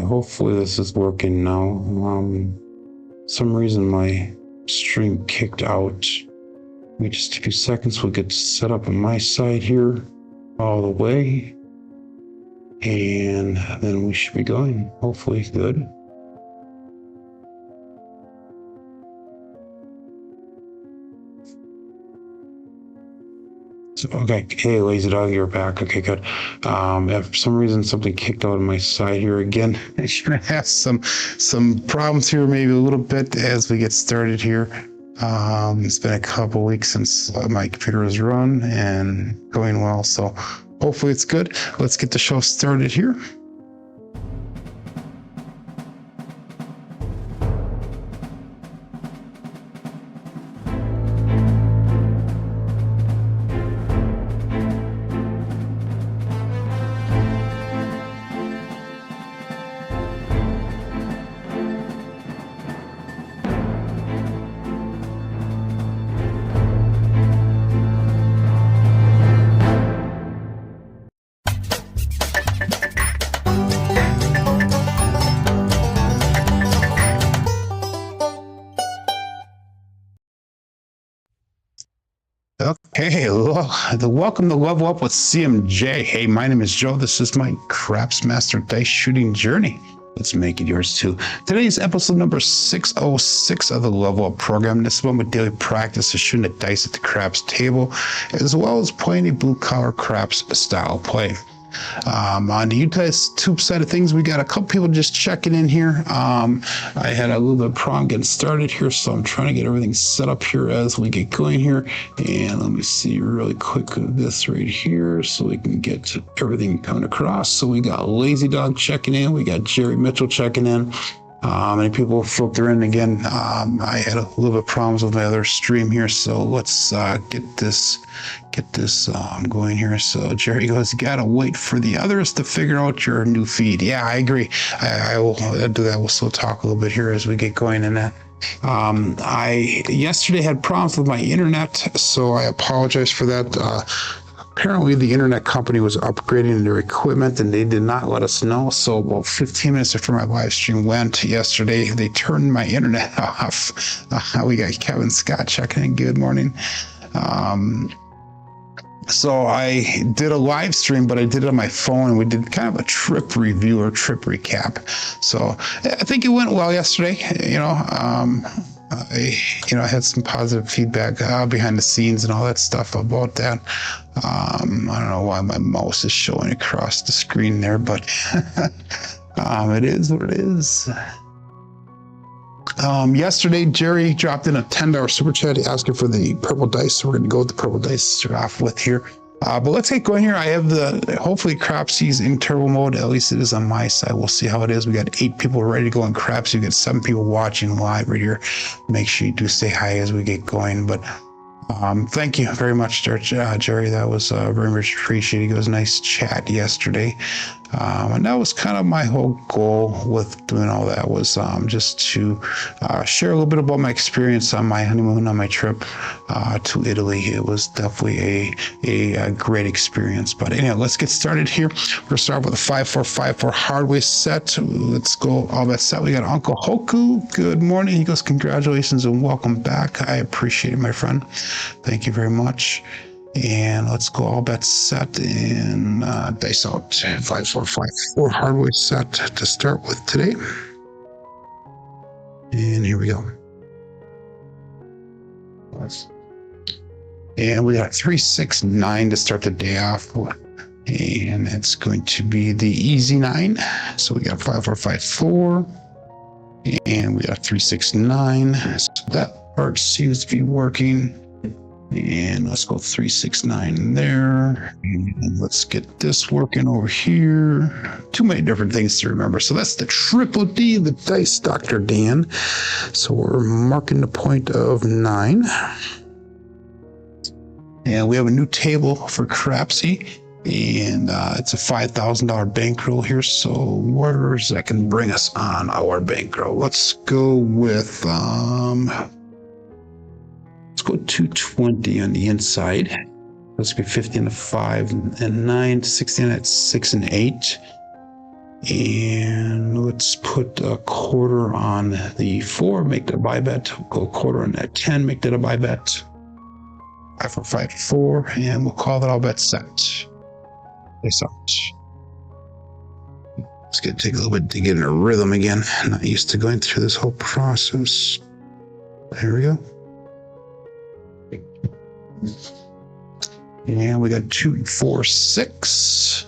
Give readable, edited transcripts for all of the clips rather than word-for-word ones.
hopefully this is working now. Some reason my stream kicked out. Give me just a few seconds, we'll get set up on my side here all the way. And then we should be going, hopefully good. So, okay, hey, lazy dog, you're back. Okay, good. If for some reason something kicked out on my side here again, I should have some problems here, maybe a little bit as we get started here. It's been a couple weeks since my computer was run and going well, so hopefully it's good. Let's get the show started here. Okay, welcome to Level Up with CMJ. Hey, my name is Joe. This is my Craps Master Dice Shooting Journey. Let's make it yours too. Today's episode number 606 of the Level Up program. This is one with daily practice of shooting the dice at the craps table, as well as playing a blue-collar craps style play. On the YouTube side of things, we got a couple people just checking in here. I had a little bit of problem getting started here, so I'm trying to get everything set up here as we get going here. And let me see really quick this right here so we can get everything coming across. So we got Lazy Dog checking in, we got Jerry Mitchell checking in. Many people filter in again. I had a little bit of problems with my other stream here, so let's get this going here. So Jerry goes, you gotta wait for the others to figure out your new feed. Yeah, I agree. I will do that. We'll still talk a little bit here as we get going in that. I yesterday had problems with my internet, so I apologize for that. Apparently the internet company was upgrading their equipment and they did not let us know. So about 15 minutes after my live stream went yesterday, they turned my internet off. We got Kevin Scott checking in. Good morning. So I did a live stream, but I did it on my phone. We did kind of a trip review or trip recap. So I think it went well yesterday. I had some positive feedback behind the scenes and all that stuff about that. I don't know why my mouse is showing across the screen there, but it is what it is. Yesterday, Jerry dropped in a $10 super chat asking for the purple dice, so we're going to go with the purple dice to start off with here. But let's get going here. I have hopefully Crapsee's in turbo mode. At least it is on my side. We'll see how it is. We got 8 people ready to go in Crapsee. We got 7 people watching live right here. Make sure you do say hi as we get going. But thank you very much, Jerry. That was very much appreciated. It was a nice chat yesterday. And that was kind of my whole goal with doing all that, was just to share a little bit about my experience on my honeymoon, on my trip to Italy. It was definitely a great experience. But anyhow, let's get started here. We're going to start with a 5454 Hardway set. Let's go all that set. We got Uncle Hoku. Good morning. He goes, congratulations and welcome back. I appreciate it, my friend. Thank you very much. And let's go all bets set in dice out 5454 Hardway set to start with today. And here we go. And we got 369 to start the day off. And it's going to be the easy 9. So we got 5454. And we got 369. So that part seems to be working. And let's go 369 there. And let's get this working over here. Too many different things to remember. So that's the triple D, the dice, Dr. Dan. So we're marking the point of 9. And we have a new table for Crapsee. And it's a $5,000 bankroll here. So where's that can bring us on our bankroll? Let's go with let's go 220 on the inside. Let's be 50 on the 5 and 9, 16 at 6 and 8. And let's put a quarter on the 4, make that a buy bet. Go a quarter on that 10, make that a buy bet. 5 for 5 4, and we'll call that all bet set. Face out. It's gonna take a little bit to get in a rhythm again. I'm not used to going through this whole process. There we go. And we got 2 4 6.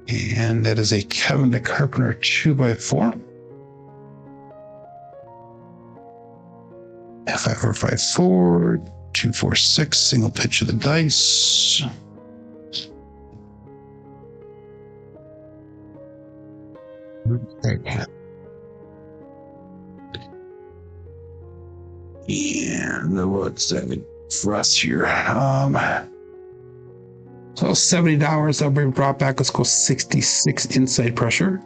And that is a Kevin the Carpenter 2x4. 5 4 5 4, 2 4 6, single pitch of the dice. And what's that for us here? So $70 that'll be brought back. Let's go 66 inside pressure.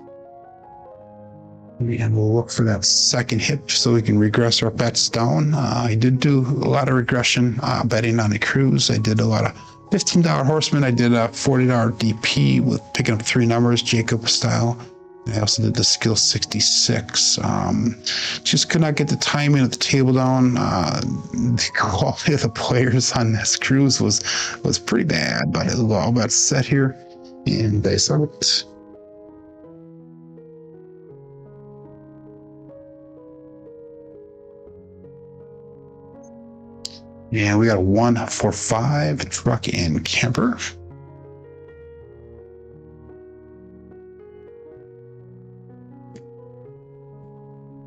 And we'll look for that second hit so we can regress our bets down. I did do a lot of regression betting on the cruise. I did a lot of $15 horseman. I did a $40 DP with picking up 3 numbers, Jacob style. I also did the skill 66. Just could not get the timing of the table down. The quality of the players on this cruise was pretty bad, but it was all about set here. And dice out. And we got a 1 4 5 truck and camper.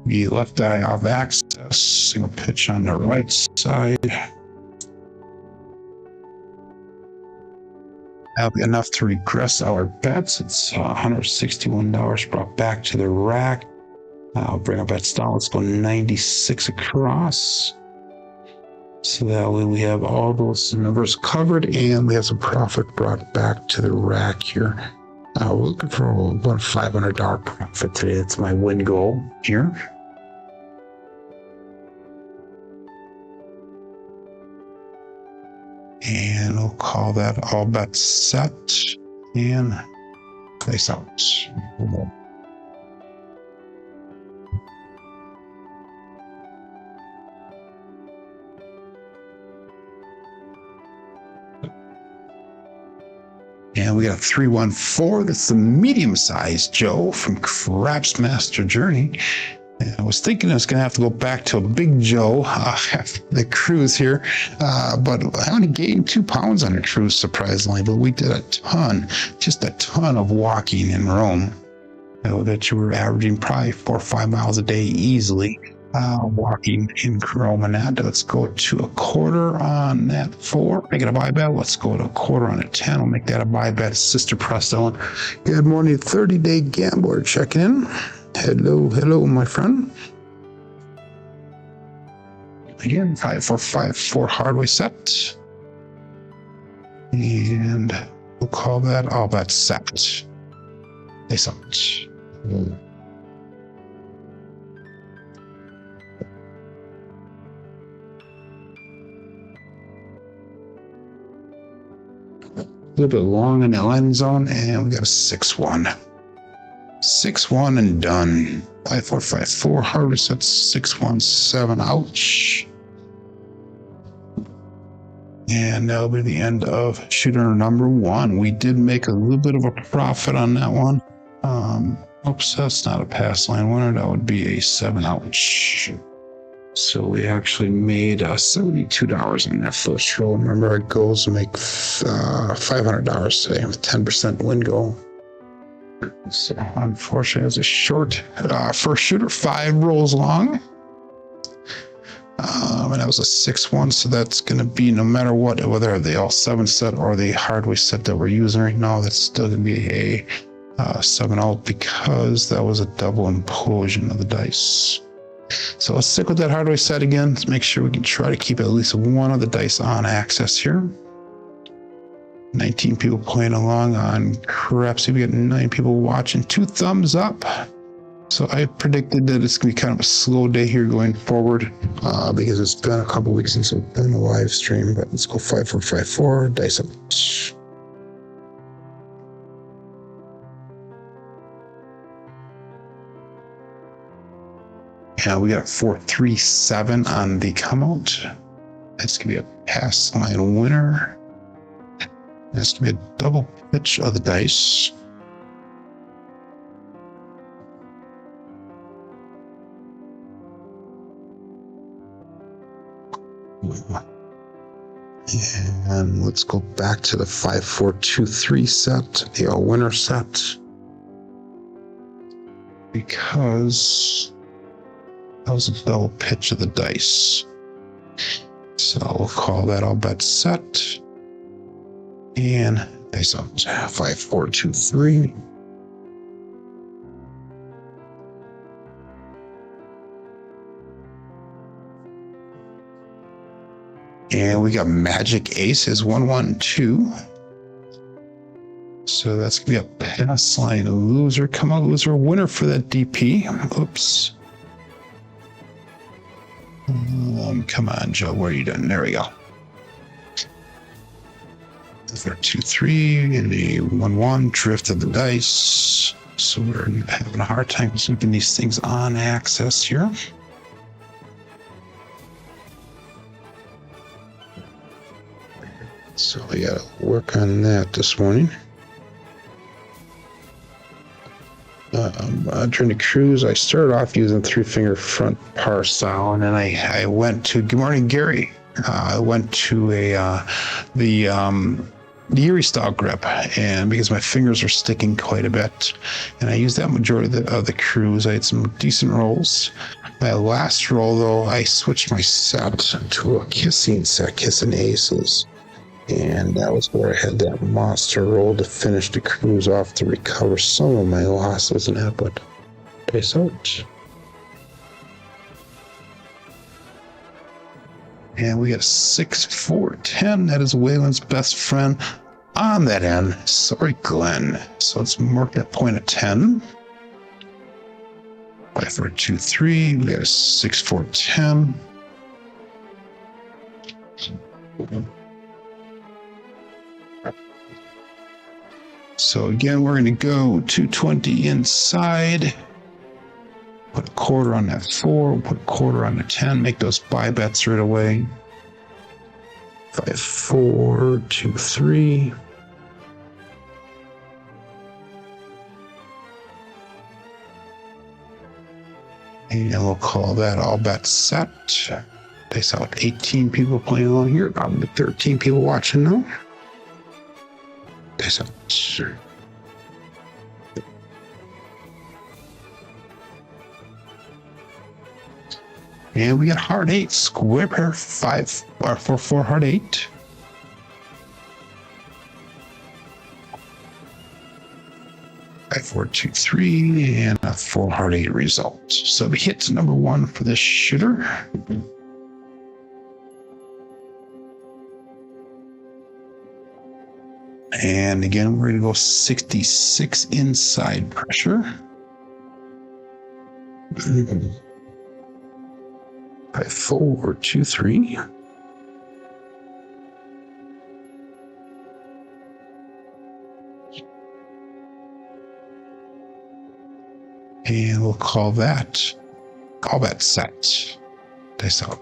The left eye off access, single pitch on the right side. That'll be enough to regress our bets. It's $161 brought back to the rack. I'll bring our bets down. Let's go 96 across. So that way we have all those numbers covered and we have some profit brought back to the rack here. We're looking for about $500 profit today. That's my win goal here. And we'll call that all bets set and place out. And we got a 314. That's the medium-sized Joe from Craps Master Journey. And I was thinking I was going to have to go back to a big Joe after the cruise here, but I only gained 2 pounds on the cruise, surprisingly. But we did a ton, just a ton of walking in Rome. That you were averaging probably 4 or 5 miles a day easily. Walking in Rome and that. Let's go to a quarter on that 4. Make it a buy bet. Let's go to a quarter on a 10. We'll make that a buy bet. Sister Presto. Good morning, 30-day gambler checking in. Hello, my friend. Again, 5 4 5 4 Hardway set. And we'll call that all bet set. Face out. A little bit long in the landing zone, and we got a 6-1. 6-1 and done. 5 4 5 4 Hardway set 617. Ouch. And that'll be the end of shooter number 1. We did make a little bit of a profit on that one. Oops, that's not a pass line winner. That would be a 7. Ouch. So we actually made $72 on that first roll. Remember, our goals to make $500 today with 10% win goal. So unfortunately, it was a short first shooter, 5 rolls long. And that was a 6-1, so that's going to be no matter what, whether they all 7 set or the Hardway set that we're using right now, that's still going to be a 7-0 because that was a double implosion of the dice. So let's stick with that Hardway set again. Let's make sure we can try to keep at least one of the dice on access here. 19 people playing along on Crapsee. We got 9 people watching. 2 thumbs up. So I predicted that it's going to be kind of a slow day here going forward because it's been a couple weeks since we've done a live stream. But let's go 5 4 5 4. Dice up. And we got a 4-3-7 on the come out. That's going to be a pass line winner. That's going to be a double pitch of the dice. And let's go back to the 5-4-2-3 set, the all winner set. Because that was a double pitch of the dice. So we'll call that all bet set. And dice out 5-4-2-3. And we got Magic Aces 1-1-2. So that's gonna be a pass line loser. Come on, loser, winner for that DP. Oops. Come on, Joe, what are you doing? There we go. 2-3 and a 1-1 drift of the dice. So we're having a hard time keeping these things on access here. So we gotta work on that this morning. During the cruise, I started off using 3-finger front par style, and then I went to, good morning, Gary. I went to the Erie style grip, and because my fingers are sticking quite a bit, and I used that majority of the cruise. I had some decent rolls. My last roll, though, I switched my set to a kissing set, kissing aces. And that was where I had that monster roll to finish the cruise off to recover some of my losses in that, but peace out. And we got a 6-4-10. That is Waylon's best friend on that end. Sorry, Glenn. So let's mark that point at 10. 5-4-2-3. We got a 6-4-10. So again, we're going to go 220 inside. Put a quarter on that 4. Put a quarter on the 10. Make those buy bets right away. 5-4-2-3. And we'll call that all bets set. They saw 18 people playing along here. Probably 13 people watching now. They saw. And we got hard 8, square pair 5 or 4 hard 8. Five, 4, 2, 3, and a 4 hard 8 result. So we hit number 1 for this shooter. And again, we're going to go 66 inside pressure. 5-4-2-3. And we'll call that set. Dice out.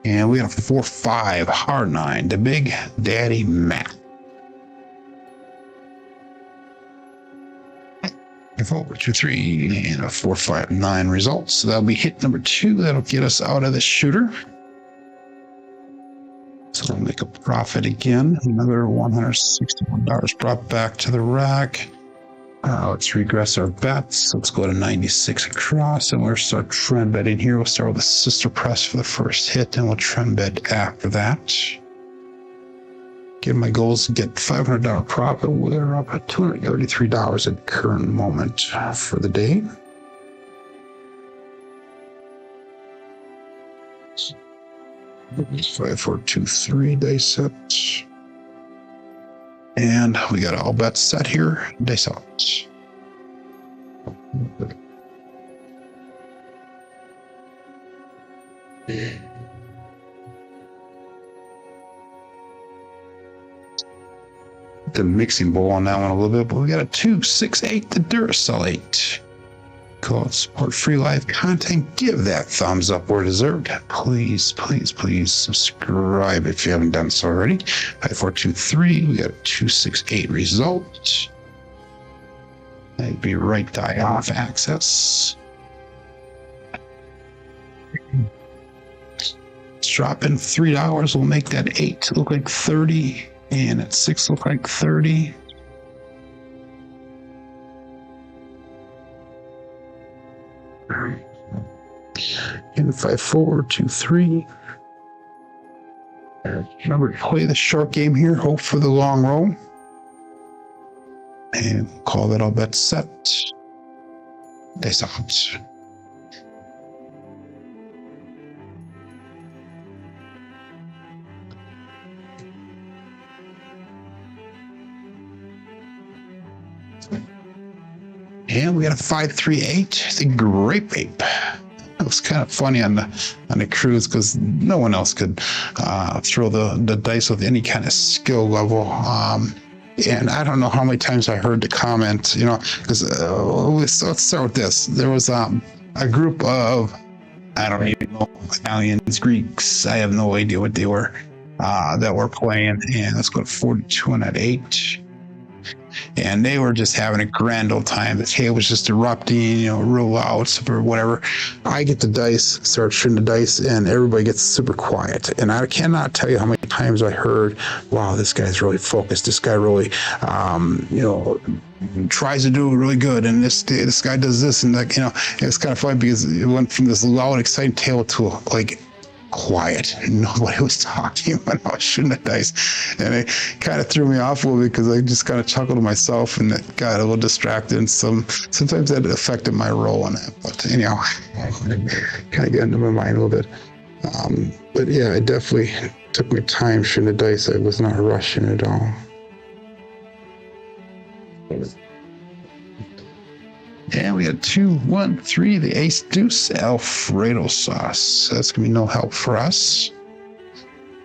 And we got a 4-5 hard 9, the Big Daddy Mac. 4-2-3 and a 4-5-9 result. So that'll be hit number 2. That'll get us out of the shooter. So we'll make a profit again. Another $161 brought back to the rack. Let's regress our bets. Let's go to 96 across, and we'll start trend betting here. We'll start with a sister press for the first hit, and we'll trend bet after that. Again, my goal is to get $500 profit. We're up at $233 at the current moment for the day. It's 5-4-2-3 dice set. And we got all bets set here. Dice out. the mixing bowl on that one a little bit, but we got a 268 the Duracell 8. Cool. Support free live content. Give that thumbs up where deserved. Please, please, please subscribe if you haven't done so already. 5423. We got a 268 result. That'd be right die off access. Let's drop in $3. We'll make that 8 look like 30, and at 6 look like 30. In 5423. Remember to play the short game here. Hope for the long roll. And call that all bets set. Dice out. And we got a 538, the Grape Ape. It was kind of funny on the cruise because no one else could throw the dice with any kind of skill level. And I don't know how many times I heard the comment, because let's start with this. There was a group of, I don't even know, Italians, Greeks, I have no idea what they were, that were playing. And let's go to 42 and at 8. And they were just having a grand old time. The table was just erupting, real loud, super whatever. I get the dice, start shooting the dice, and everybody gets super quiet. And I cannot tell you how many times I heard, wow, this guy's really focused. This guy really, tries to do really good. And this guy does this. And, it's kind of funny because it went from this loud, exciting table to quiet. Nobody was talking when I was shooting the dice, and it kind of threw me off a little bit because I just kind of chuckled to myself and got a little distracted. And sometimes that affected my roll on it, but anyhow, kind of got into my mind a little bit. But yeah, it definitely took me time shooting the dice. I was not rushing at all. And we had 2, 1, 3, the Ace Deuce Alfredo sauce. That's going to be no help for us.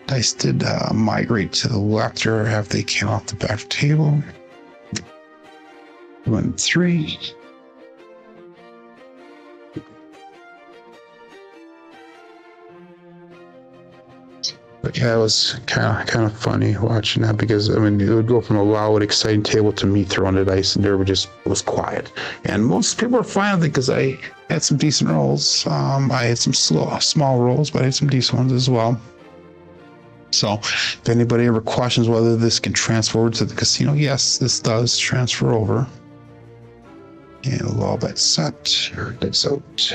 Dice did migrate to the left here after they came off the back table. 1, 3. But yeah, it was kind of funny watching that because it would go from a loud, exciting table to me throwing the dice, and there was quiet. And most people were fine with it because I had some decent rolls. I had some small rolls, but I had some decent ones as well. So if anybody ever questions whether this can transfer over to the casino, yes, this does transfer over. And we'll all bet set. Dice out.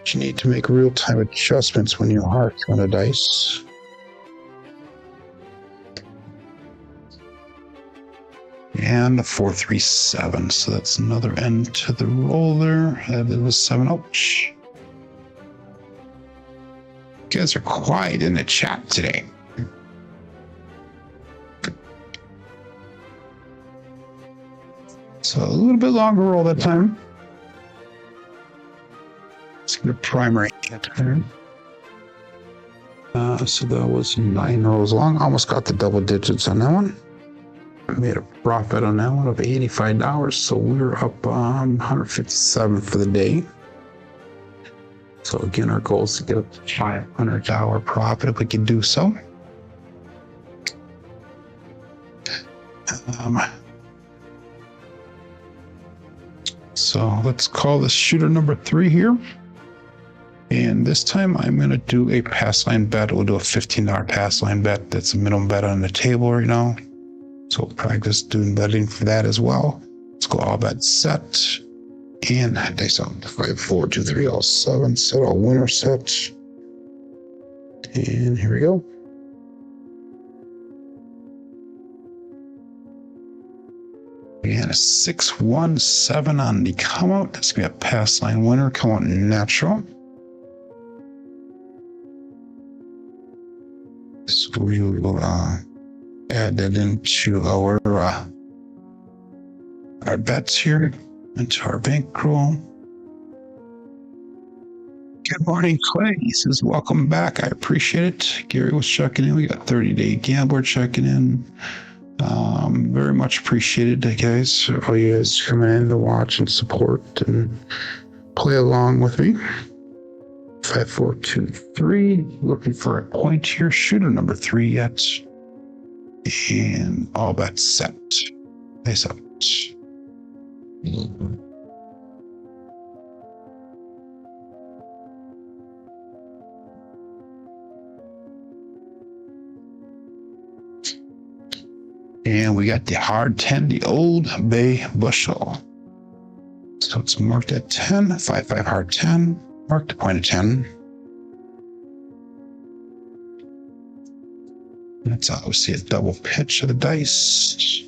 You need to make real-time adjustments when you are throwing a dice. And a 437, so that's another end to the roll there. That was 7. Ouch. You guys are quiet in the chat today. So a little bit longer roll that time. The primary hit there. So that was 9 rolls long. Almost got the double digits on that one. I made a profit on that one of $85. So we're up 157 for the day. So again, our goal is to get a $500 profit if we can do so. So let's call this shooter number 3 here. And this time I'm going to do a pass line bet. We'll do a $15 pass line bet. That's the minimum bet on the table right now. So we'll practice doing betting for that as well. Let's go all bet set. And dice out 5, 4, 2, 3, all 7. Set all winner set. And here we go. And a 6-1-7 on the come out. That's going to be a pass line winner. Come out natural. So we will add that into our bets here, into our bankroll. Good morning, Clay. He says, welcome back. I appreciate it. Gary was checking in. We got 30-day gambler checking in. Very much appreciated, guys. All you guys coming in to watch and support and play along with me. 5423. Looking for a point here. Shooter number 3 yet. And all bets set. Face up. And we got the hard 10, the Old Bay Bushel. So it's marked at 10, 5-5 hard 10, marked a point of 10. That's obviously a double pitch of the dice.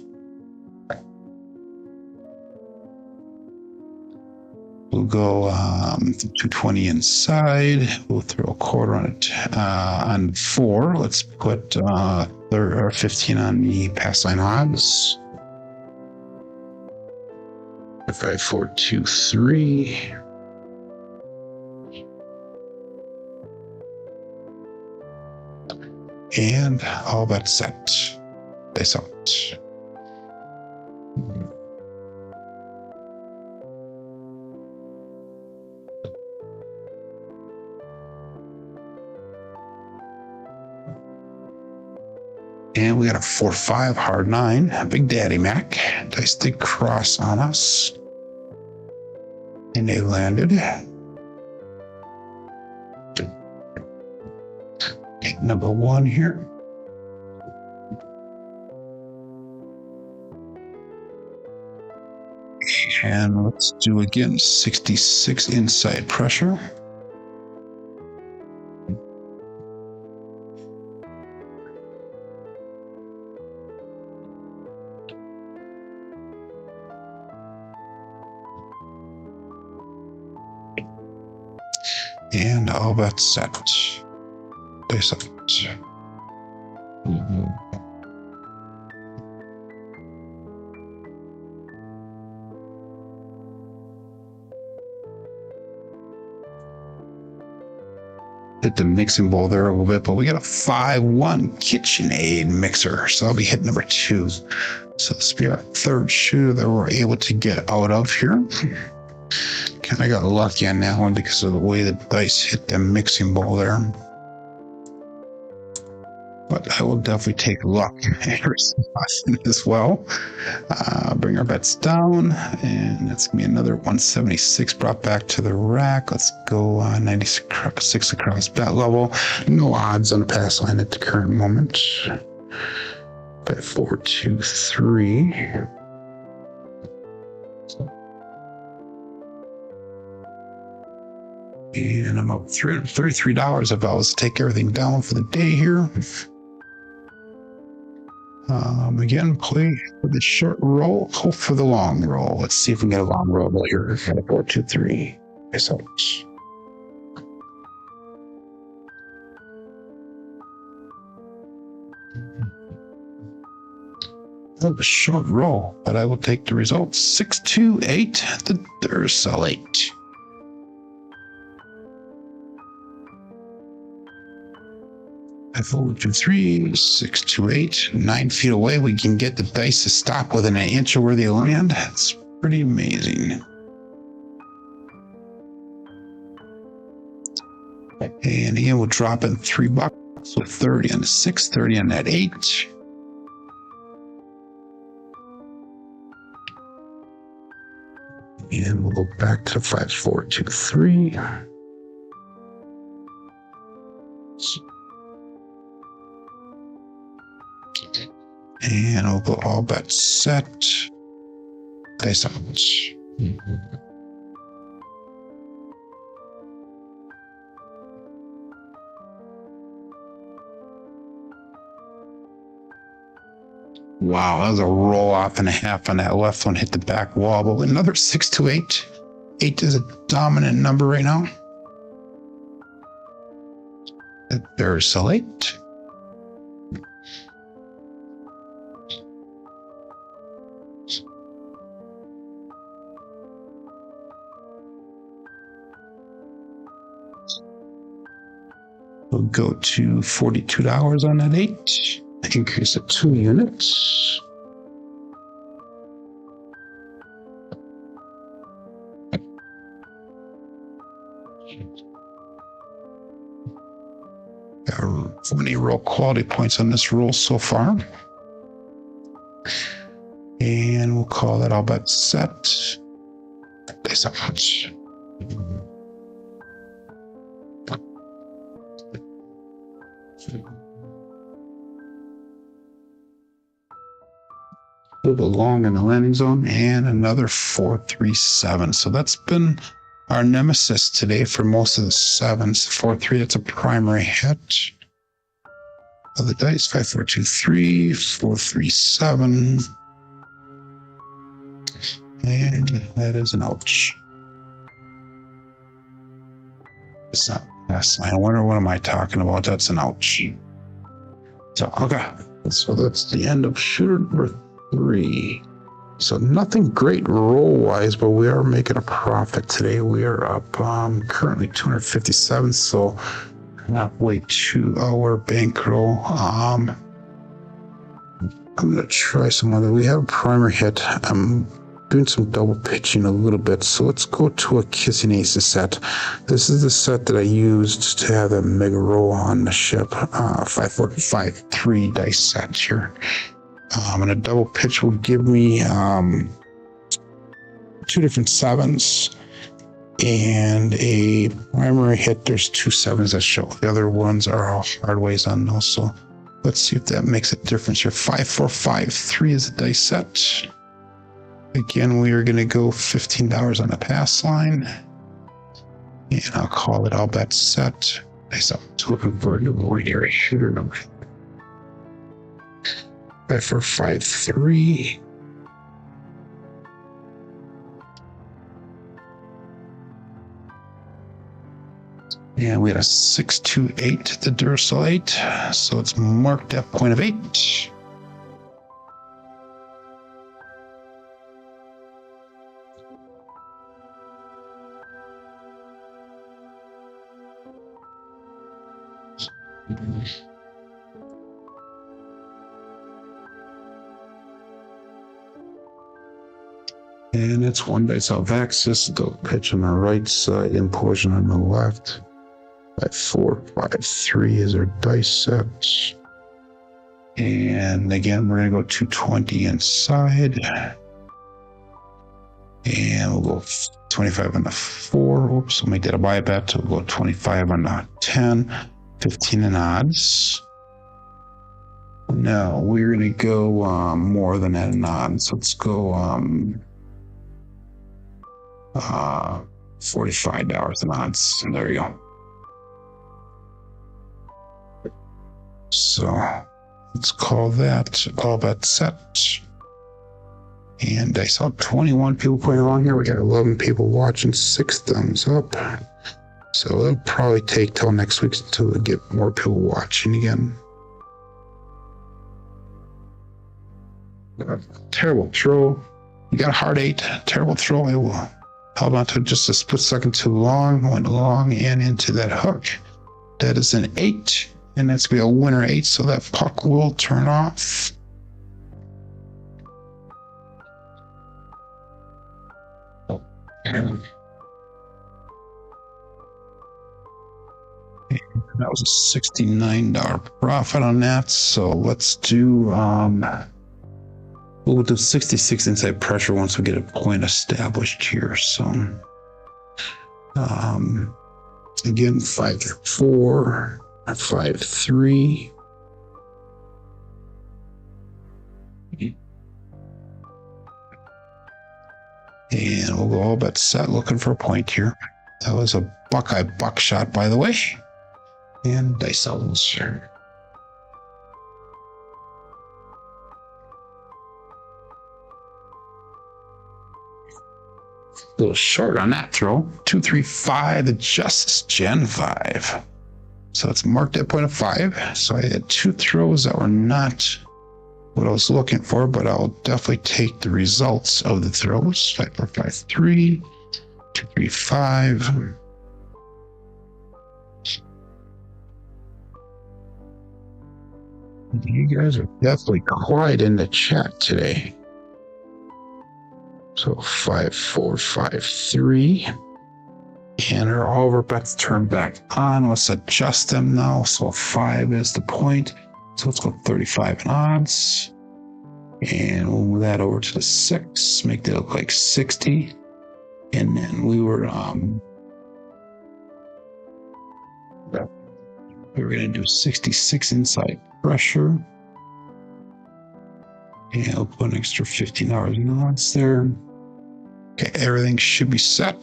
We'll go 220 inside. We'll throw a quarter on it on 4. Let's put 15 on the pass line odds. 5, 4, 2, 3. And all bets set. Face out. And we got a 4-5 hard 9. Big Daddy Mac. Dice did cross on us. And they landed. Number 1 here. And let's do again 66 inside pressure. And all bets set. Face out. Hit the mixing bowl there a little bit, but we got a 5-1 KitchenAid mixer. So I'll be hitting number 2. So this will be our 3rd shooter that we're able to get out of here. Kind of got lucky on that one because of the way the dice hit the mixing bowl there. But I will definitely take luck every so often as well. Bring our bets down, and that's going to be another 176 brought back to the rack. Let's go 96 across bet level. No odds on the pass line at the current moment. Bet 4, 2, 3. And I'm up $333 if I was to take everything down for the day here. Again, play for the short roll, hope for the long roll. Let's see if we can get a long roll here. 4, 2, 3. Face out. That was a short roll, but I will take the results. 6, 2, 8. The Dursalate. I 4, 2, 3, 6, 2, 8, 9 feet away. We can get the dice to stop within an inch of where they land. That's pretty amazing. And again, we'll drop in $3. So 30 on the 6, 30 on that 8. And we'll go back to 5, 4, 2, 3. And I'll go all bets set. Face out. Wow, that was a roll off and a half on that left one, hit the back wall. But another 6 to 8. 8 is a dominant number right now. There's a 8. We'll go to $42 on that 8. Increase it 2 units. Got 20 roll quality points on this roll so far. And we'll call that all bet set. Thanks so much. A little bit long in the landing zone and another 4-3-7. So that's been our nemesis today for most of the sevens. 4-3, that's a primary hit. Other dice, 5-4-2-3, 4-3-7. And that is an ouch. It's not pass line. I wonder what am I talking about? That's an ouch. So okay. So that's the end of shooter number 3. So nothing great roll wise, but we are making a profit today. We are up currently 257, so halfway to our bankroll. I'm gonna try some other. We have a primary hit. I'm doing some double pitching a little bit, so let's go to a Kissing Aces set. This is the set that I used to have that mega roll on the ship. 5-4-5-3 dice set here. And a double pitch will give me 2 different 7s and a primary hit. There's 2 7s that show. The other ones are all hard ways on those. So let's see if that makes a difference here. 5-4-5-3 is a dice set. Again, we are going to go $15 on the pass line. And I'll call it all bet set. Nice. I'm looking for a new ordinary shooter number. 5-4-5-3. And we had a 6-2-8, the Duracell 8. So it's marked at point of 8. And it's 1 dice off axis. Go pitch on the right side, implosion on the left. 5-4-5-3 is our dice set. And again, we're going to go 220 inside. And we'll go 25 on the 4. Oops, we'll make that a buy bet. We'll go 25 on the 10. 15 in odds. No, we're going to go more than that in odds. Let's go $45 in odds. And there you go. So let's call that all bet set. And I saw 21 people playing along here. We got 11 people watching, 6 thumbs up. So it'll probably take till next week until we get more people watching again. Terrible throw. You got a hard 8. Terrible throw. It will held on to just a split second too long. Went long and into that hook. That is an 8. And that's going to be a winner 8. So that puck will turn off. And that was a $69 profit on that. So let's do we'll do 66 inside pressure once we get a point established here. So again, 5-4, 5-3. And we'll go all bet set, looking for a point here. That was a Buckeye buckshot, by the way. And dice outs. A little short on that throw. 2-3-5, the Justice Gen 5. So it's marked at point of 5. So I had 2 throws that were not what I was looking for, but I'll definitely take the results of the throws. 5-4-5-3, 2-3-5. You guys are definitely quiet in the chat today. So 5, 4, 5, 3. And all of our bets turn back on. Let's adjust them now. So 5 is the point. So let's go 35 in odds. And we'll move that over to the 6. Make that look like 60. And then we were going to do 66 inside pressure. And I'll put an extra $15 in odds there. Okay, everything should be set.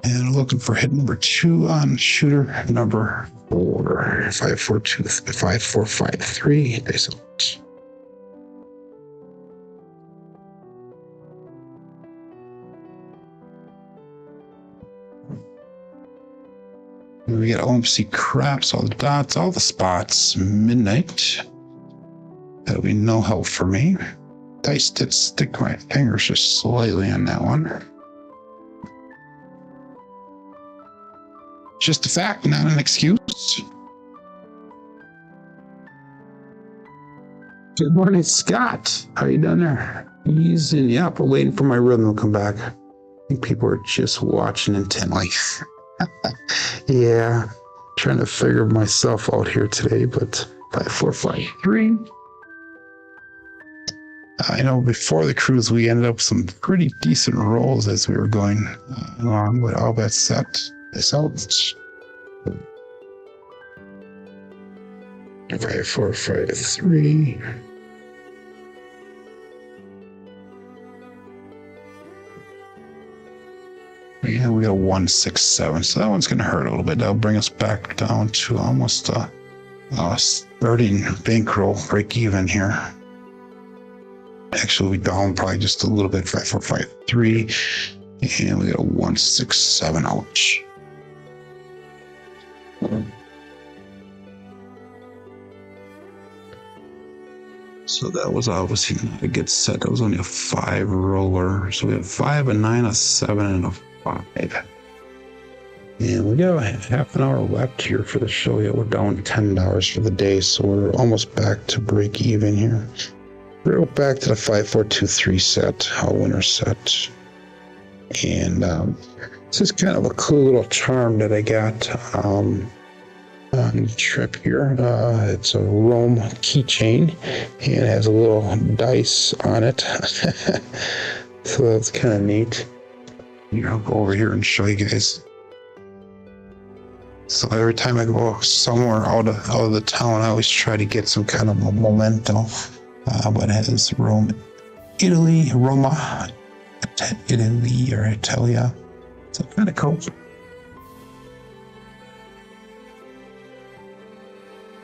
And looking for hit number 2 on shooter number 4. 5, 4, 2, 5, 4, 5, 3. Days out. We got OMC craps, all the dots, all the spots, midnight. That'll be no help for me. Dice did stick my fingers just slightly on that one. Just a fact, not an excuse. Good morning, Scott. How you doing there? Easy. Yep, we're waiting for my rhythm to come back. I think people are just watching intently. Yeah, trying to figure myself out here today, but 5, 4, 5, 3. I know before the cruise, we ended up with some pretty decent rolls as we were going along with all that set. This out. 5, 4, 5, 3. Yeah, we got a 1, 6, 7. So that one's going to hurt a little bit. That'll bring us back down to almost starting bankroll break even here. Actually, we down probably just a little bit. 5, 4, 5, 3. And we got a 1, 6, 7. Ouch. So that was obviously not a good set. That was only a 5 roller. So we have 5, a 9, a 7, and a 5. And we got half an hour left here for the show. Yeah, we're down $10 for the day, so we're almost back to break even here. We're back to the 5, 4, 2, 3 set, a winner set. And this is kind of a cool little charm that I got on the trip here. It's a Rome keychain and it has a little dice on it. So that's kind of neat. Here, I'll go over here and show you guys. So every time I go somewhere out of the town, I always try to get some kind of a memento. But it has Rome, Italy, Roma, Italy or Italia. So kind of cool.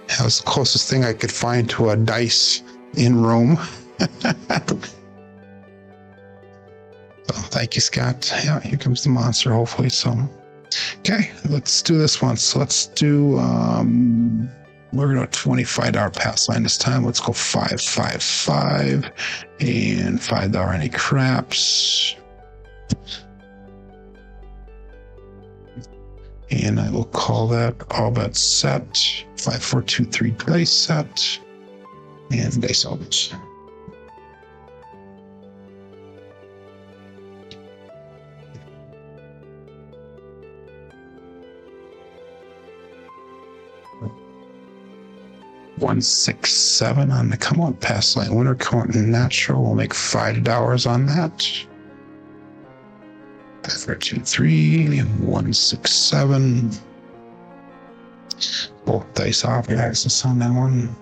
That was the closest thing I could find to a dice in Rome. So thank you, Scott. Yeah, here comes the monster, hopefully. So, okay, let's do this one. So let's do, we're going to $25 pass line this time. Let's go 5, 5, 5 and $5 any craps. And I will call that all bet set. 5, 4, 2, 3 dice set. And dice out. One, 6, 7 on the come on pass line winner count natural. We'll make $5 on that. 5, 4, 2, 3, 1, 6, 7. Both dice off access on that one.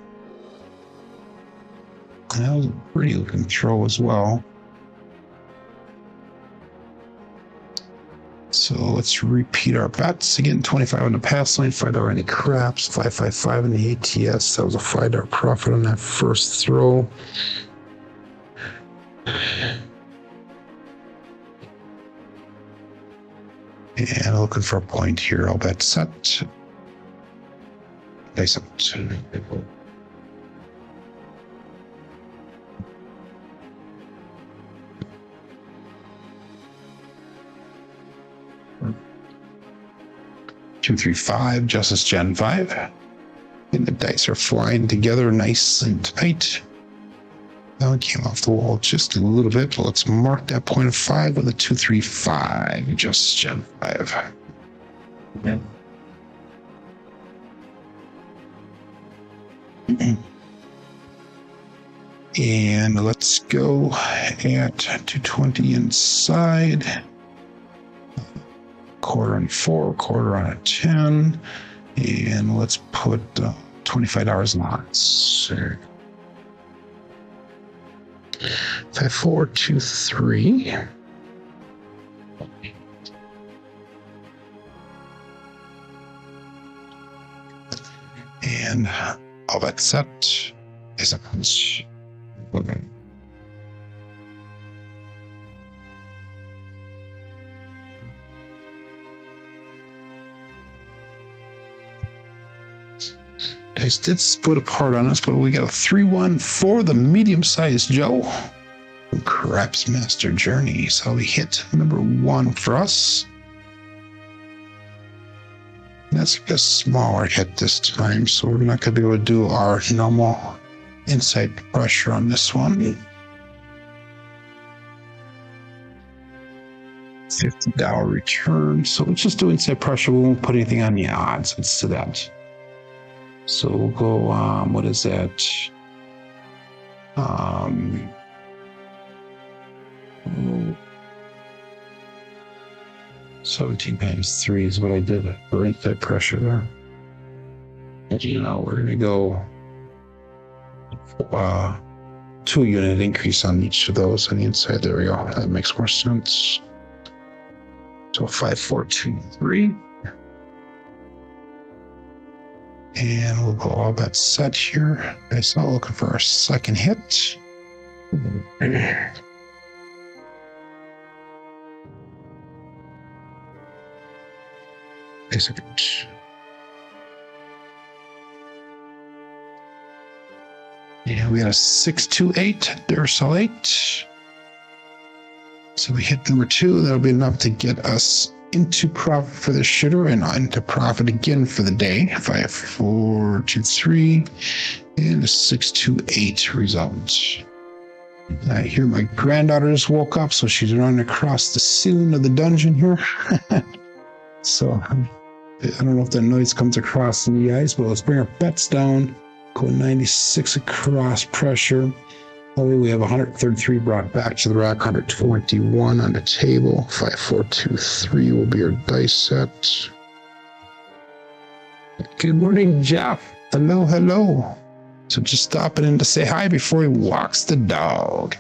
And that was a pretty looking throw as well. So let's repeat our bets. Again, 25 on the pass lane, $5 any craps, 5, 5, 5 in the ATS. That was a $5 profit on that first throw. And looking for a point here. I'll bet set. Dice out. 235, Justice Gen 5. And the dice are flying together nice and tight. That one came off the wall just a little bit, but let's mark that point of 5 with a 235, Justice Gen 5. Yeah. And let's go at 220 inside. Quarter on 4, quarter on a 10. And let's put $25 lots. 5, 4, 2, 3. And all that set is a punch. Okay. Dice did split apart on us, but we got a 3-1 for the medium-sized Joe. Craps Master Journey. So we hit number 1 for us. That's a smaller hit this time, so we're not going to be able to do our normal inside pressure on this one. $50 return. So let's just do inside pressure. We won't put anything on the odds to that. So we'll go, what is that? 17 times 3 is what I did for inside pressure there. And you know, we're going to go 2-unit increase on each of those on the inside. There we go. That makes more sense. So 5, 4, 2, 3. And we'll go all that set here. Okay, so looking for our second hit. Yeah, we got a 6, 2, 8. Duracell 8. So we hit number 2. That'll be enough to get us into profit for the shitter and into profit again for the day. 5, 4, 2, 3, and a 6, 2, 8 result. I hear my granddaughter just woke up, so she's running across the ceiling of the dungeon here. So I don't know if that noise comes across in you guys, but let's bring our bets down. Go 96 across pressure. We have 133 brought back to the rack, 121 on the table. 5, 4, 2, 3 will be our dice set. Good morning, Jeff. Hello, hello. So just stopping in to say hi before he walks the dog.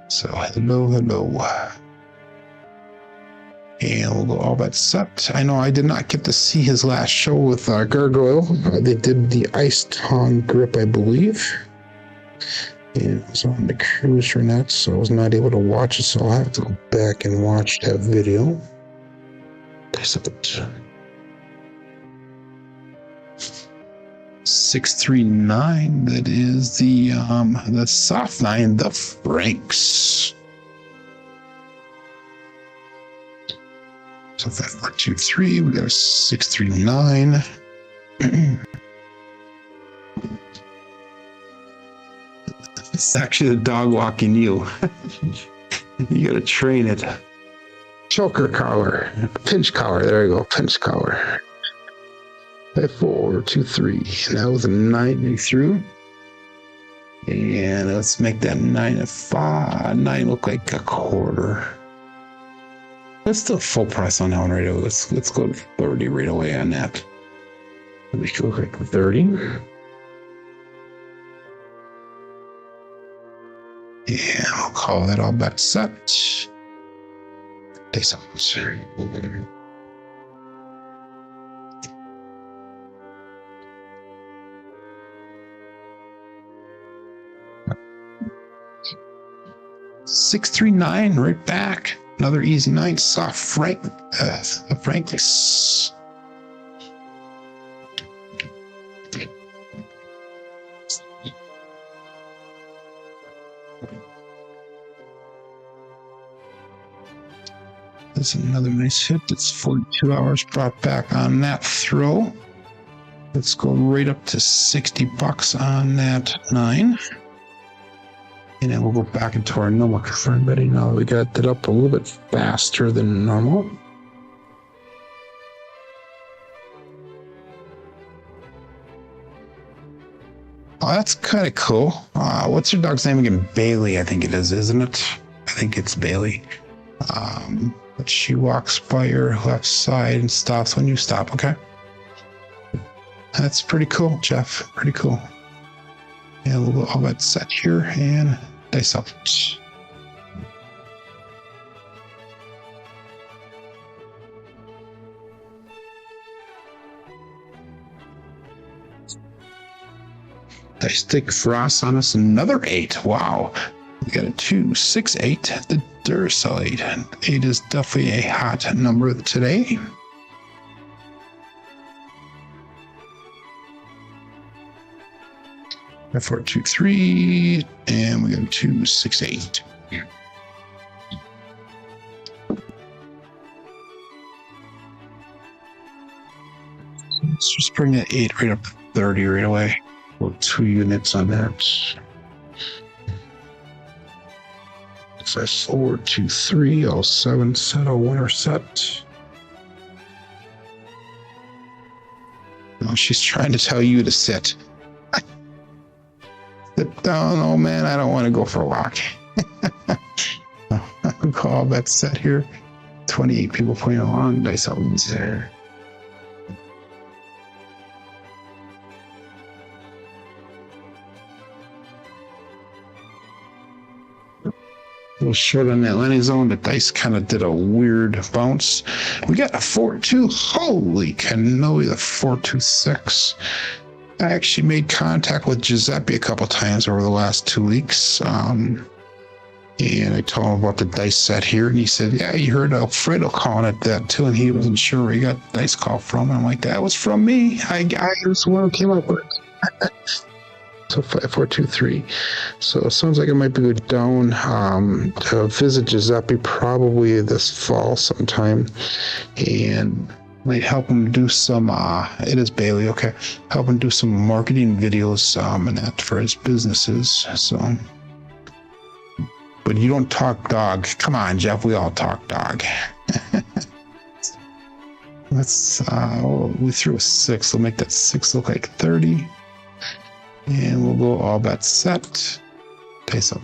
So hello, hello. And we'll go all that set. I know I did not get to see his last show with Gargoil. They did the ice tongue grip, I believe. And it was on the cruise for net, so I was not able to watch it, so I'll have to go back and watch that video. 639, that is the soft 9, the Franks. So 5, 4, 2, 3, we got a 639. It's actually the dog walking you. You gotta train it. Choker collar, pinch collar. There you go, pinch collar. 5, 4, 2, 3. And that was a 9 through. And let's make that 9 a 5. 9 look like a quarter. Let's do full price on that one right away. Let's go to 30 right away on that. We go like 30. And we'll call that all bet set. Day sounds. 639 right back. Another easy 9. Soft Franks. That's another nice hit. It's 42 hours brought back on that throw. Let's go right up to $60 on that 9. And then we'll go back into our normal confirm betting. Now we got that up a little bit faster than normal. Oh, that's kind of cool. What's your dog's name again? Bailey, I think it is, isn't it? I think it's Bailey. But she walks by your left side and stops when you stop, okay? That's pretty cool, Jeff. Pretty cool. Yeah, we'll go all that set here and dice up. Dice stick frost on us, another 8. Wow. We got a 2, 6, 8. The Duracell 8. 8 is definitely a hot number today. A 4, 2, 3, and we got a 2, 6, 8. Let's just bring that 8 right up to 30 right away. Well, 2 units on that. 5, 4, 2, 3, all 7 set, all winner set. No, she's trying to tell you to sit. Sit down, oh man, I don't want to go for a walk. I'll call that set here. 28 people playing along, dice out there. A little short on that landing zone. The dice kind of did a weird bounce. We got a 4-2. Holy cannoli, the 4-2-6. I actually made contact with Giuseppe a couple times over the last 2 weeks. And I told him about the dice set here, and he said, yeah, you heard Alfredo calling it that too, and he wasn't sure where he got the dice call from. And I'm like, that was from me. I was the one who came up with it. So 5, 4, 2, 3. So it sounds like it might be good down to visit Giuseppe probably this fall sometime, and might help him do some. It is Bailey, okay. Help him do some marketing videos and that for his businesses. So, but you don't talk dog. Come on, Jeff. We all talk dog. Let's. We threw a 6. We'll make that 6 look like 30. And we'll go all bet set. Dice out.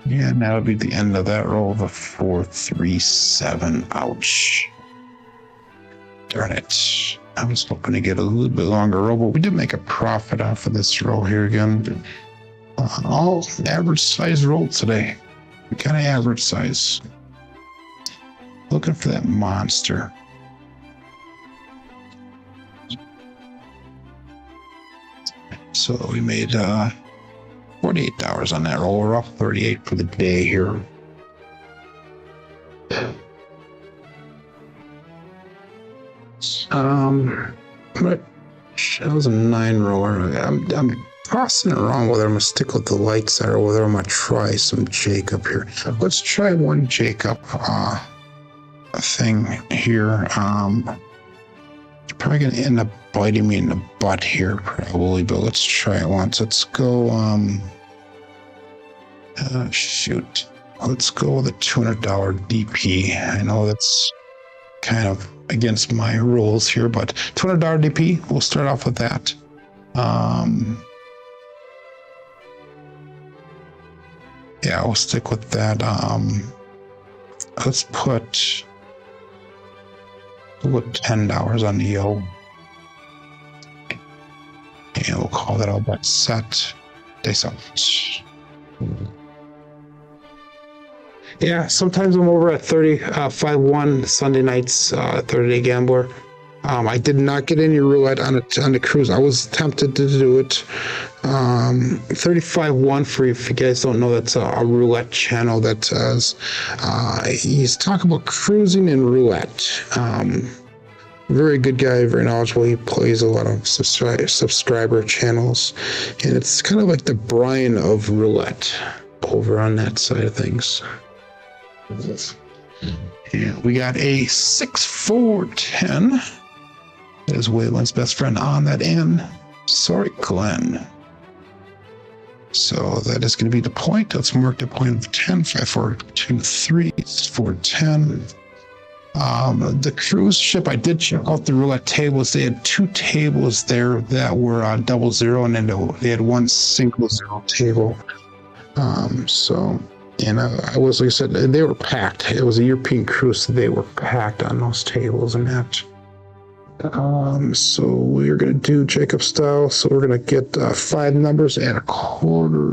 Yeah, and that'll be the end of that roll of a 4, 3, 7. Ouch. Darn it. I was hoping to get a little bit longer roll, but we did make a profit off of this roll here again. All average size roll today. Kind of average size. Looking for that monster. So we made $48 on that roll. We're off 38 for the day here. But that was a 9 roller. I'm tossing it around whether I'm gonna stick with the light side or whether I'm gonna try some Jacob here. Let's try one Jacob thing here. Probably gonna end up biting me in the butt here probably, but let's try it once. Let's go shoot. Let's go with a $200 DP. I know that's kind of against my rules here, but $200 DP, we'll start off with that. Yeah, we'll stick with that. Let's put $10 on the O. And we'll call that all bet set. Dice out. Yeah, sometimes I'm over at 5-1 Sunday nights, 30-day gambler. I did not get any roulette on the cruise. I was tempted to do it. 35-1 for you, if you guys don't know, that's a roulette channel that says he's talking about cruising and roulette. Very good guy, very knowledgeable. He plays a lot of subscriber channels, and it's kind of like the Brian of roulette over on that side of things. And we got a 6-4-10. That is Waylon's best friend on that end. Sorry, Glenn. So that is going to be the point. Let's mark the point of 10, 5, 4, 2, 3, 4, 10. The cruise ship, I did check out the roulette tables. They had 2 tables there that were 00, and then they had 1 single 0 table. And I was, like I said, they were packed. It was a European cruise, so they were packed on those tables and that. So we're going to do Jacob style. So we're going to get 5 numbers at a quarter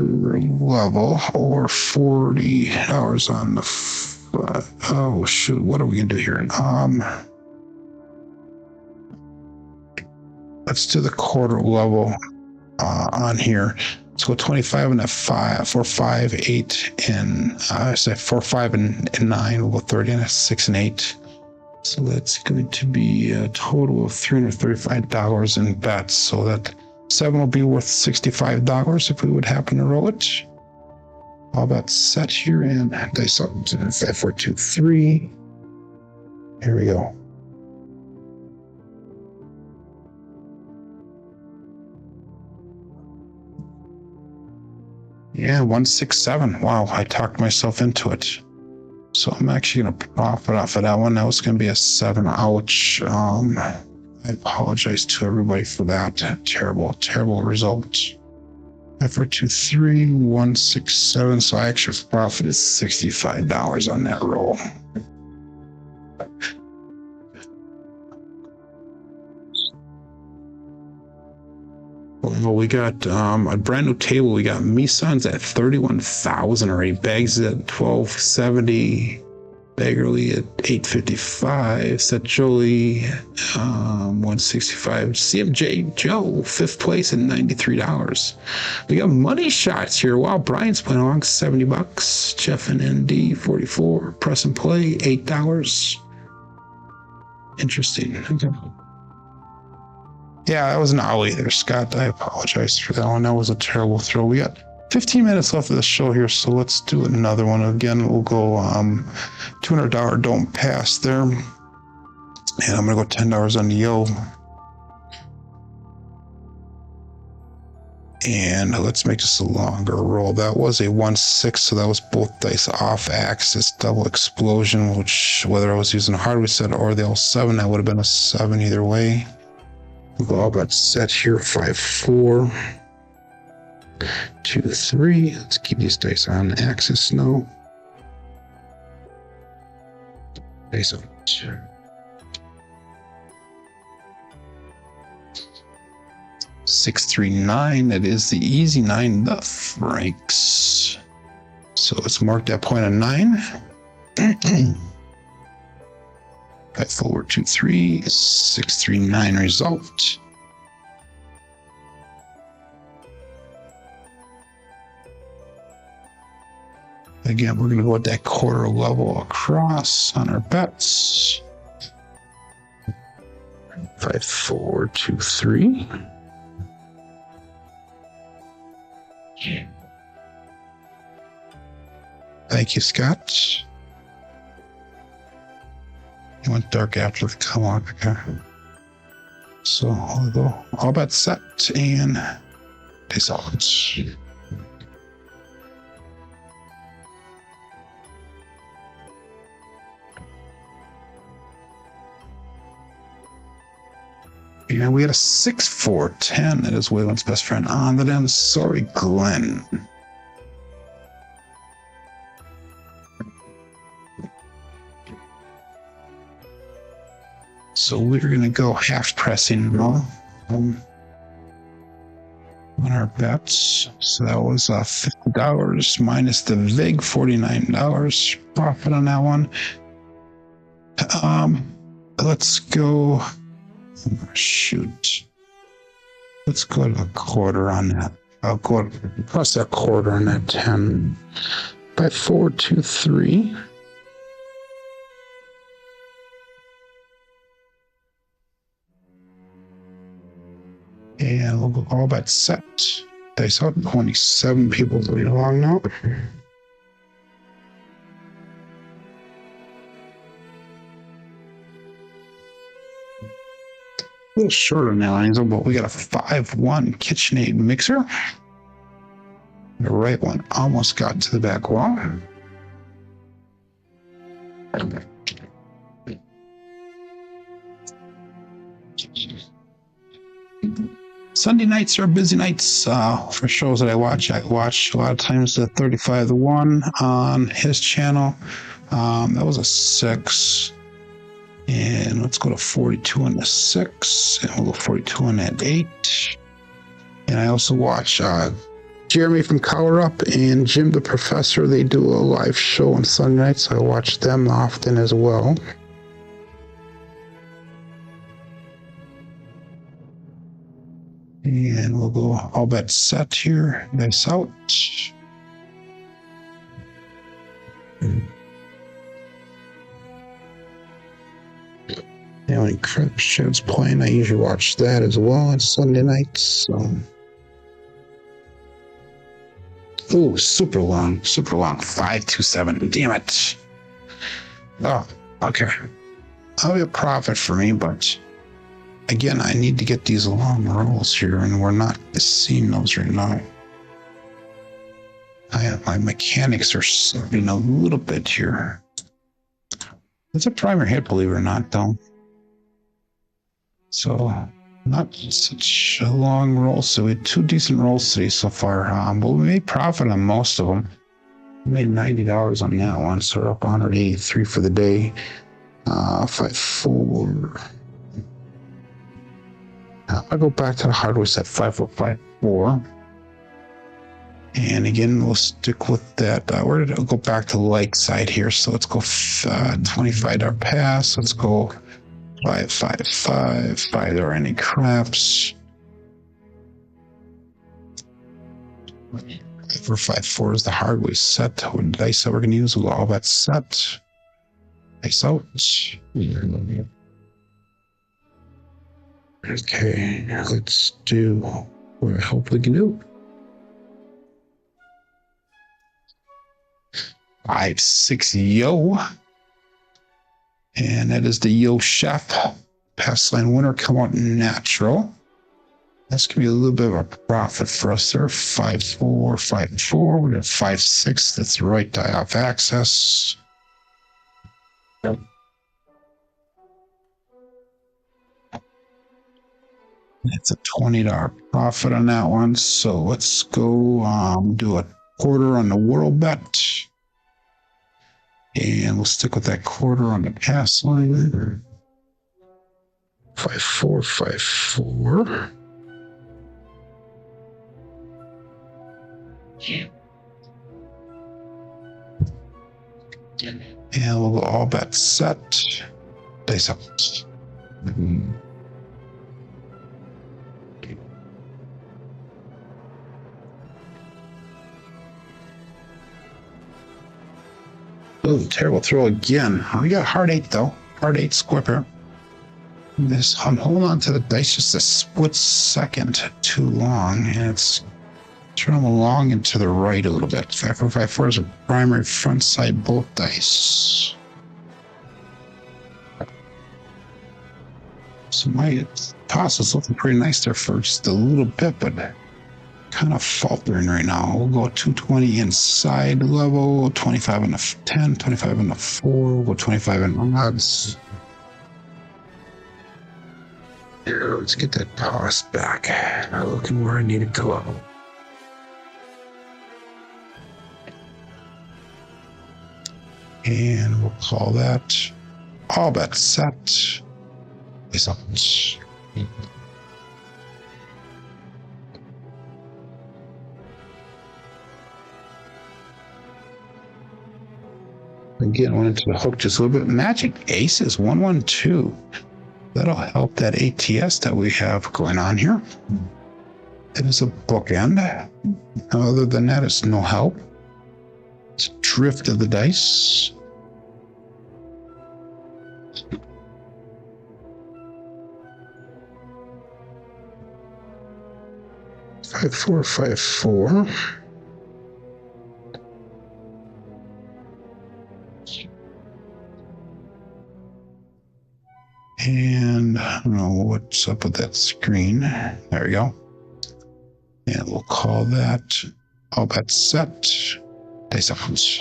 level or $40 on the oh shoot, what are we going to do here? Let's do the quarter level on here. So 25 and a 5, 4, 5, 8, and I say 4, 5, and 9. We'll go 30 and a 6 and 8. So that's going to be a total of $335 in bets. So that 7 will be worth $65 if we would happen to roll it. All bets set here, and dice up to 5, 4, 2, 3. Here we go. Yeah, 167. Wow, I talked myself into it. So I'm actually going to profit off of that one. That was going to be a 7. Ouch. I apologize to everybody for that. Terrible, terrible result. 5, 4, 2, 3, 167. So I actually profited $65 on that roll. Well, we got a brand new table. We got Mison's at 31,000 already. Bags at 1270. Baggerly at 855. Set Jolie 165. CMJ Joe 5th place at $93. We got money shots here. Wow, Brian's playing along $70. Jeff and ND 44. Press and play $8. Interesting. Okay. Yeah, that was an ollie there, Scott. I apologize for that one. That was a terrible throw. We got 15 minutes left of the show here, so let's do another one. Again, we'll go $200 don't pass there. And I'm going to go $10 on the yo. And let's make this a longer roll. That was a 1-6, so that was both dice off axis double explosion, which whether I was using a hardware set or the L7, that would have been a 7 either way. We'll go all about set here. 5, 4, 2, 3. Let's keep these dice on axis now. Dice up. 6, 3, 9. That is the easy 9, the Franks. So let's mark that point on 9. 5, 4, 2, 3, 6, 3, 9 result. Again, we're going to go at that quarter level across on our bets. 5, 4, 2, 3. Thank you, Scott. You went dark after the come on. Okay. So I'll go all about set and dice out. And we had a 6-4-10. That is Waylon's best friend on the end. Sorry, Glenn. So we're going to go half pressing on our bets. So that was $50 minus the VIG, $49 profit on that one. Let's go. Shoot. Let's go to a quarter on that. I'll go plus that quarter on that 10. 5, 4, 2, 3. And we'll go all bet set. Dice out. 27 people going along now. A little shorter now, Angel, but we got a 5-1 KitchenAid mixer. The right one almost got to the back wall. Sunday nights are busy nights for shows that I watch. I watch a lot of times the 35-1 on his channel. That was a 6. And let's go to 42 on the 6. And we'll go 42 on that 8. And I also watch Jeremy from Collar Up and Jim the Professor. They do a live show on Sunday nights, so I watch them often as well. And we'll go all bet set here. Nice out. Now, when Crapsee's playing, I usually watch that as well on Sunday nights. So. Ooh, super long. 527. Damn it. Oh, okay. That'll be a profit for me, but again, I need to get these long rolls here, and we're not seeing those right now. My mechanics are slipping a little bit here. It's a primer hit, believe it or not, though. So, not such a long roll. So we had 2 decent rolls today so far. But we made profit on most of them. We made $90 on that one, so we're up 183 for the day. 5-4. I'll go back to the hardware set 5-4. And again, we'll stick with that. We're going to go back to the light side here. So let's go $25 pass. Let's go 5-5-5. Buy there any craps. 5-4 is the hardware set. What dice that we're going to use? We'll go all that set. Dice out. Okay, let's do what I hope we can do. 5-6 yo. And that is the Yo Chef Pass Line winner. Come out natural. That's going to be a little bit of a profit for us there. 5-4, 5-4. We got 5-6. That's the right die off access. Yep. It's a $20 profit on that one. So let's go do a quarter on the world bet. And we'll stick with that quarter on the pass line. 5-4, 5-4. And we'll go all bet set. Dice out. Oh, terrible throw again. We got hard 8 though. Hard 8 square pair. I'm holding on to the dice just a split second too long, and it's turning them along and to the right a little bit. 5-4 is a primary front side both dice. So my toss is looking pretty nice there for just a little bit, but kind of faltering right now. We'll go 220 inside level, 25 on the 10, 25 on the 4, we'll go 25 on odds. Here, let's get that toss back. Looking where I need it to go. And we'll call that all bet set. Is up. Again, went into the hook just a little bit. Magic Aces 112. That'll help that ATS that we have going on here. It is a bookend. Other than that, it's no help. It's a drift of the dice. 5454. And I don't know what's up with that screen. There we go. And we'll call that all bets set. Dice opens.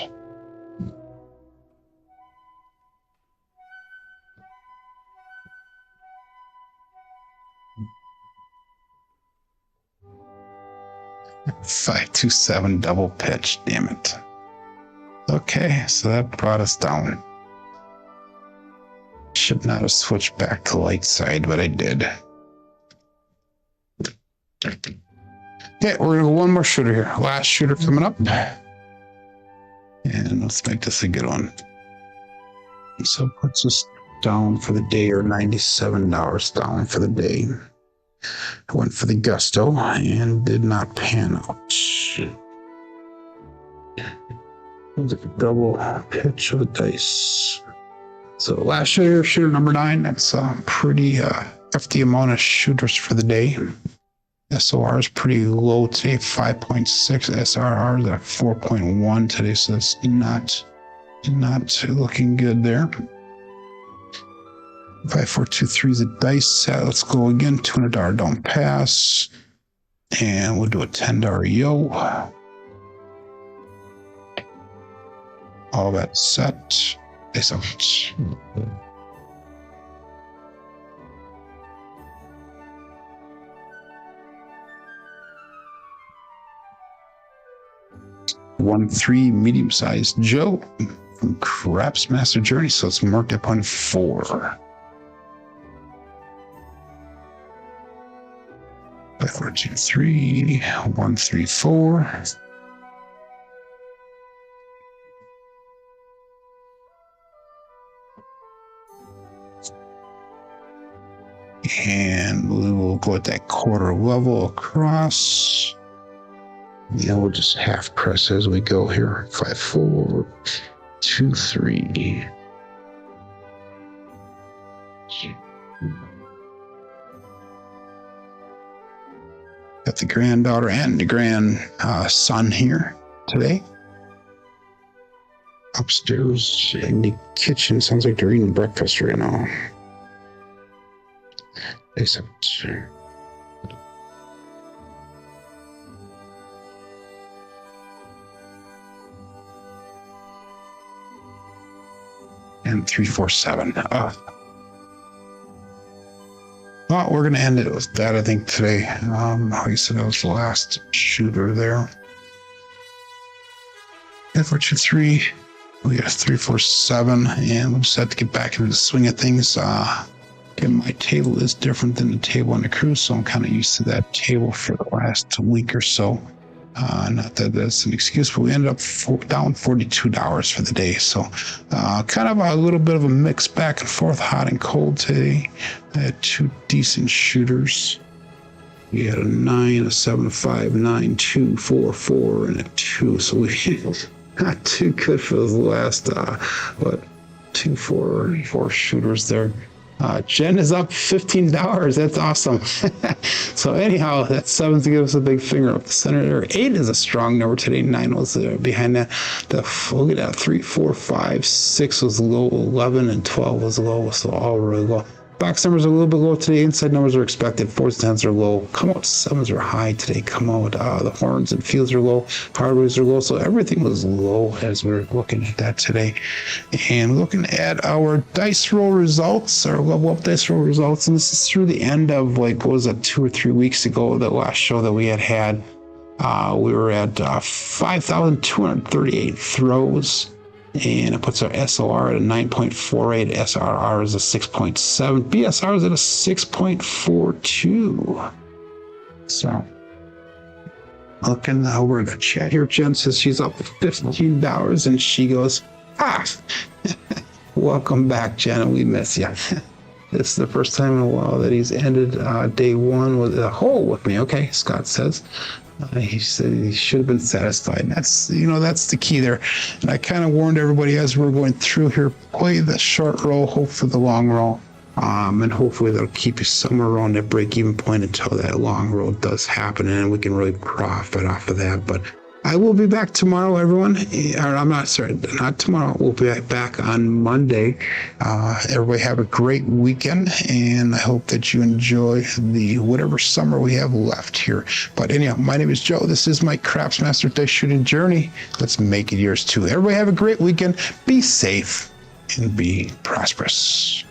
Five, 2, 7 double pitch. Damn it. Okay, so that brought us down. Should not have switched back to light side, but I did. Okay, we're gonna go one more shooter here. Last shooter coming up. And let's make this a good one. So it puts us down for the day, or $97 down for the day. I went for the gusto and did not pan out. Double pitch of the dice. So last shooter, shooter number 9. That's a pretty hefty amount of shooters for the day. SOR is pretty low today, 5.6. SRR is at 4.1 today, so that's not looking good there. 5423 is a dice set. Let's go again. $200 don't pass, and we'll do a $10 yo. All that set. Dice out. One 3 medium-sized Joe from Craps Master Journey, so it's marked up on 4. 5, 4, 2, 3, 1, 3, 4. And we will go at that quarter level across. Yeah, we'll just half press as we go here. 5, 4, 2, 3. Got the granddaughter and the grandson here today. Upstairs in the kitchen. Sounds like they're eating breakfast right now. Except. And 3, 4, 7. Well, we're going to end it with that, I think, today. Like I said, that was the last shooter there. 5, 4, 2, 3. We got 3, 4, 7. And we'll just have to get back into the swing of things. Again, my table is different than the table on the cruise, so I'm kind of used to that table for the last week or so. Not that that's an excuse, but we ended up down $42 for the day. So kind of a little bit of a mix back and forth, hot and cold today. I had 2 decent shooters. We had a 9, a 7, 5, 9, 2, 4, 4, and a 2. So we not too good for those last, 2, 4 shooters there. Jen is up $15. That's awesome. So anyhow, that 7's to give us a big finger up the center there. 8 is a strong number today. 9 was behind that. Look at that. 3, 4, 5, 6 was low. 11 and 12 was low. So all really low. Box numbers are a little bit low today. Inside numbers are expected. 4s and 10s are low. Come out 7s are high today. Come out the horns and fields are low. Hardways are low. So everything was low as we're looking at that today. And looking at our dice roll results, our level up dice roll results. And this is through the end of, what was it, 2 or 3 weeks ago, the last show that we had. We were at 5,238 throws. And it puts our SOR at a 9.48. SRR is a 6.7. BSR is at a 6.42. So, looking over the chat here, Jen says she's up $15, and she goes, welcome back, Jen. We miss you. This is the first time in a while that he's ended day 1 with a hole with me. Okay, Scott says. He said he should have been satisfied. That's the key there. And I kind of warned everybody as we're going through here, play the short roll, hope for the long roll. And hopefully that'll keep you somewhere around that break-even point until that long road does happen, and we can really profit off of that. But I will be back tomorrow, everyone. Not tomorrow. We'll be back on Monday. Everybody have a great weekend, and I hope that you enjoy the whatever summer we have left here. But anyhow, my name is Joe. This is my Crapsmaster Dice Shooting Journey. Let's make it yours too. Everybody have a great weekend. Be safe and be prosperous.